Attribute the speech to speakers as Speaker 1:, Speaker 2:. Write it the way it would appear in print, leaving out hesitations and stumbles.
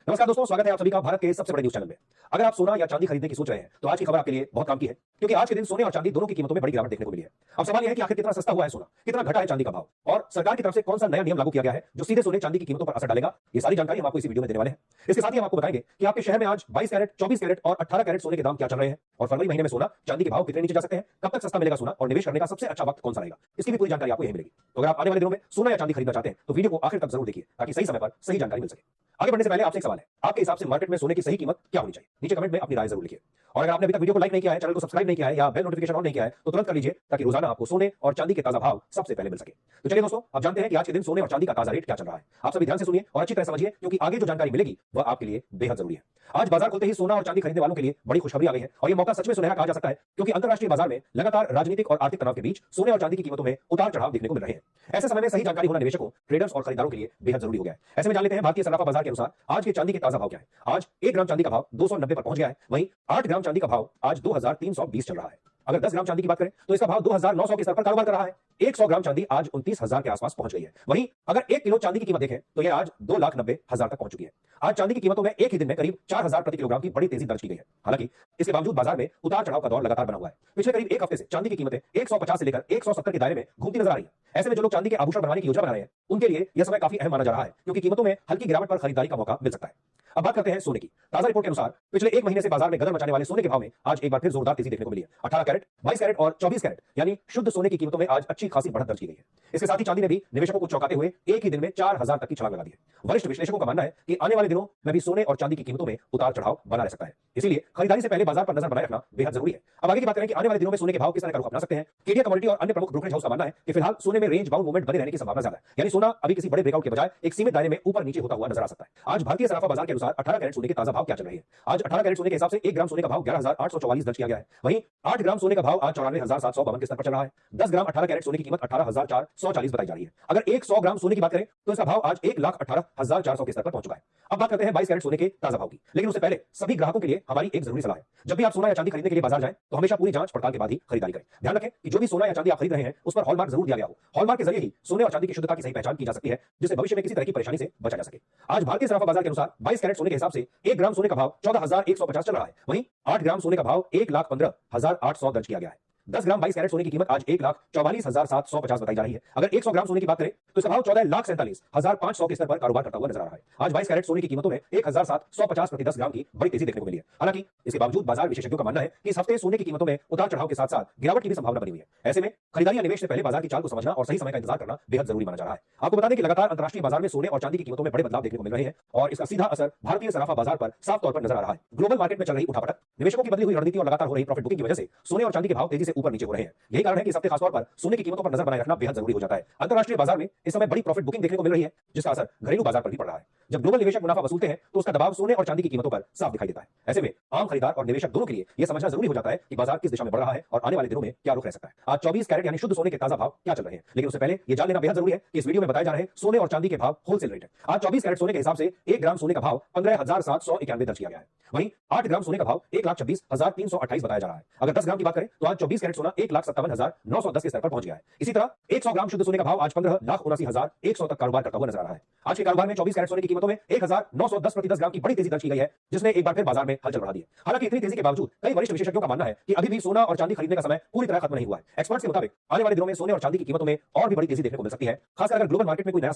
Speaker 1: नमस्कार दोस्तों, स्वागत है आप सभी का भारत के सबसे बड़े न्यूज चैनल में। अगर आप सोना या चांदी खरीदने की सोच रहे हैं तो आज की खबर आपके लिए बहुत काम की है, क्योंकि आज के दिन सोने और चांदी दोनों की कीमतों में बड़ी गिरावट देखने को मिली है। अब सवाल यह है कि आखिर कितना सस्ता हुआ है सोना, कितना घटा है चांदी का भाव, और सरकार की तरफ से कौन सा नया नियम लागू किया गया है जो सीधे सोने चांदी की कीमतों पर असर डालेगा। ये सारी जानकारी हम आपको इस वीडियो में देने वाले हैं। इसके साथ ही हम आपको बताएंगे कि आपके शहर में आज 22 कैरेट, 24 कैरेट और 18 कैरेट सोने के दाम क्या चल रहे हैं, और फरवरी महीने में सोना चांदी के भाव कितने नीचे जा सकते हैं, कब तक सस्ता मिलेगा सोना, और निवेश करने का सबसे अच्छा वक्त कौन सा रहेगा, इसकी भी पूरी जानकारी आपको यही मिलेगी। तो अगर आप आने वाले दिनों में सोना या चांदी खरीदना चाहते हैं तो वीडियो को आखिर तक जरूर देखिए, ताकि सही समय पर सही जानकारी मिल सके। आगे बढ़ने से पहले आपसे एक सवाल है, आपके हिसाब से मार्केट में सोने की सही कीमत क्या होनी चाहिए? नीचे कमेंट में अपनी राय जरूर लिखिए। और अगर आपने अभी तक वीडियो को लाइक नहीं किया है, चैनल को सब्सक्राइब नहीं किया है या बेल नोटिफिकेशन ऑन नहीं किया है तो तुरंत कर लीजिए, ताकि रोजाना आपको सोने और चांदी के ताजा भाव सबसे पहले मिल सके। तो चलिए दोस्तों, आप जानते हैं कि आज के दिन सोने और चांदी का ताजा रेट क्या चल रहा है। आप सभी ध्यान से सुनिए और अच्छी तरह समझिए, क्योंकि आगे जो जानकारी मिलेगी वह आपके लिए बेहद जरूरी है। आज बाजार खुलते ही सोना और चांदी खरीदने वालों के लिए बड़ी खुशखबरी आ गई है, और ये मौका सच में सुनहरा कहा जा सकता है, क्योंकि अंतरराष्ट्रीय बाजार में लगातार राजनीतिक और आर्थिक तनाव के बीच सोने और चांदी की कीमतों में उतार चढ़ाव देखने को मिल रहे हैं। ऐसे समय में सही जानकारी होना निवेशकों, ट्रेडर्स और खरीदारों के लिए बेहद जरूरी हो गया है। ऐसे में जान लेते हैं भारतीय सराफा बाजार के अनुसार आज के चांदी के ताजा भाव क्या है। आज 1 ग्राम चांदी का भाव 290 पर पहुंच गया है। वहीं 8 ग्राम चांदी का भाव आज 2320 चल रहा है। अगर 10 ग्राम चांदी की बात करें तो इसका भाव 2900 के स्तर पर कारोबार कर रहा है। 100 ग्राम चांदी आज 29,000 के आसपास पहुंच गई है। वहीं अगर 1 किलो चांदी की कीमत देखें तो यह आज 2,90,000 तक पहुंच चुकी है। आज चांदी की कीमतों में एक ही दिन में करीब 4000 प्रति किलोग्राम की बड़ी तेजी दर्ज की गई है। हालांकि इसके बावजूद बाजार में उतार चढ़ाव का दौर लगातार बना हुआ है। पिछले करीब एक हफ्ते से चांदी की कीमतें 150 से लेकर 170 के दायरे में घूमती नजर आ रही है। ऐसे में जो लोग चांदी के आभूषण बनाने की योजना बना रहे हैं उनके लिए यह समय काफी अहम माना जा रहा है, क्योंकि कीमतों में हल्की गिरावट पर खरीदारी का मौका मिल सकता है। अब बात करते हैं सोने की। ताजा रिपोर्ट के अनुसार पिछले एक महीने से बाजार में गदर मचाने वाले सोने के भाव में आज एक बार फिर जोरदार तेजी देखने को मिली है। 18 कैरेट, 22 कैरेट और 24 कैरेट यानी शुद्ध सोने की कीमतों में आज अच्छी खासी बढ़त दर्ज की गई है। इसके साथ ही चांदी ने भी निवेशकों को चौंकाते हुए एक ही दिन में 4000 तक की छलांग लगा दी है। वरिष्ठ विश्लेषकों का मानना है कि आने वाले दिनों में भी सोने और चांदी की कीमतों में उतार चढ़ाव बना रह सकता है, इसलिए खरीदारी से पहले बाजार पर नजर बनाए रखना बेहद जरूरी है। अब आगे की बात करें कि आने वाले दिनों में सोने के भाव किस तरह का रुख अपना सकते हैं। केडिया कमोडिटी और अन्य प्रमुख ब्रोकरेज हाउस का मानना है कि फिलहाल सोने में रेंज बाउंड मूवमेंट बने रहने की संभावना ज्यादा है, यानी सोना अभी किसी बड़े ब्रेकआउट के बजाय एक सीमित दायरे में ऊपर नीचे होता हुआ नजर आ सकता है। आज भारतीय सराफा बाजार के अनुसार 18 कैरेट सोने के ताजा भाव क्या चल रहे हैं। आज 18 कैरेट सोने के हिसाब से 1 ग्राम सोने का भाव 11,844 दर्ज किया गया है। वहीं 8 ग्राम सोने का भाव आज 94,752 के स्तर पर चल रहा है। 10 ग्राम 18 कैरेट सोने की कीमत 18,440 बताई जा रही है। अगर 100 ग्राम सोने की बात करें तो इसका भाव आज 1,18,400 के स्तर पर पहुंच चुका है। अब बात करते हैं 22 कैरेट सोने के ताजा भाव की, लेकिन उससे पहले सभी ग्राहकों के लिए हमारी एक जरूरी सलाह है। जब भी आप सोना या चांदी खरीदने के लिए बाजार जाएं तो हमेशा पूरी जांच पड़ताल के बाद ही खरीदारी करें। ध्यान रखें कि जो भी सोना या चांदी आप खरीद रहे हैं उस पर हॉलमार्क जरूर दिया गया हो। हॉलमार्क के जरिए ही सोने और चांदी की शुद्धता की सही पहचान की जा सकती है, जिससे भविष्य में किसी तरह की परेशानी से बचा जा सके। आज भारतीय सराफा बाजार के अनुसार 22 कैरेट सोने के हिसाब से 1 ग्राम सोने का भाव 14,150 चल रहा है। वहीं 8 ग्राम सोने का भाव 1,15,800 दर्ज किया गया है। 10 ग्राम 22 कैरेट सोने की कीमत आज 1,44,750 बताई जा रही है। अगर 100 ग्राम सोने की बात करें तो इसका भाव 14,47,500 के स्तर पर कारोबार करता हुआ नजर आ रहा है। आज 22 कैरेट सोने की कीमतों में 1,750 प्रति 10 ग्राम की बड़ी तेजी देखने को मिली है। हालांकि इसके बावजूद बाजार विशेषज्ञों का मानना है कि इस हफ्ते सोने की कीमतों में उतार चढ़ाव के साथ साथ गिरावट की भी संभावना बनी हुई है। ऐसे में खरीदारी या निवेश से पहले बाजार की चाल को समझना और सही समय का इंतजार करना बेहद जरूरी माना जा रहा है। आपको बता दें कि लगातार अंतरराष्ट्रीय बाजार में सोने और चांदी की कीमतों में बड़े बदलाव देखने को मिल रहे हैं, और इसका सीधा असर भारतीय सराफा बाजार पर साफ तौर पर नजर आ रहा है। ग्लोबल मार्केट में चल रही उठापटक, निवेशकों की बदली हुई रणनीति और लगातार हो रही प्रॉफिट बुकिंग की वजह से सोने और चांदी के भाव तेजी से ऊपर नीचे हो रहे हैं। यही कारण है कि इस हफ्ते खासतौर पर सोने की कीमतों पर नजर बनाए रखना बेहद जरूरी हो जाता है। अंतरराष्ट्रीय बाजार में इस समय बड़ी प्रॉफिट बुकिंग देखने को मिल रही है, जिसका असर घरेलू बाजार पर भी पड़ रहा है। जब ग्लोबल निवेशक मुनाफा वसूलते हैं तो उसका दबाव सोने और चांदी की कीमतों पर साफ दिखाई देता है। ऐसे में आम खरीदार और निवेशक दोनों के लिए यह समझना जरूरी हो जाता है कि बाजार किस दिशा में बढ़ रहा है और आने वाले दिनों में क्या रुख रह सकता है। आज 24 कैरेट यानी शुद्ध सोने के ताजा भाव क्या चल रहे हैं, लेकिन उससे पहले यह जान लेना बेहद जरूरी है कि इस वीडियो में बताए जा रहे सोने और चांदी के भाव होलसेल रेट है। आज 24 कैरेट सोने के हिसाब से 1 ग्राम सोने का भाव 15,791 दर्ज किया गया है। वहीं 8 ग्राम सोने का भाव 1,26,328 बताया जा रहा है। अगर 10 ग्राम की बात करें तो आज 24 कैरेट सोना 1,57,910 के स्तर पर पहुंच गया है। इसी तरह 100 ग्राम शुद्ध सोने का भाव आज 15,79,100 तक कारोबार करता हुआ नजर आ रहा है। आज के कारोबार में 24 कैरेट सोने की कीमतों में 1,910 प्रति 10 ग्राम की बड़ी तेजी दर्ज की गई है, जिसने एक बार फिर बाजार में हलचल बढ़ा दी है। हालांकि इतनी तेजी के बावजूद कई वरिष्ठ विशेषज्ञों का मानना है कि अभी भी सोना और चांदी खरीदने का समय पूरी तरह खत्म नहीं हुआ है। एक्सपर्ट्स के मुताबिक आने वाले दिनों में सोने और चांदी की कीमतों में और भी बड़ी तेजी देखने को मिल सकती है, खासकर अगर ग्लोबल मार्केट में कोई नया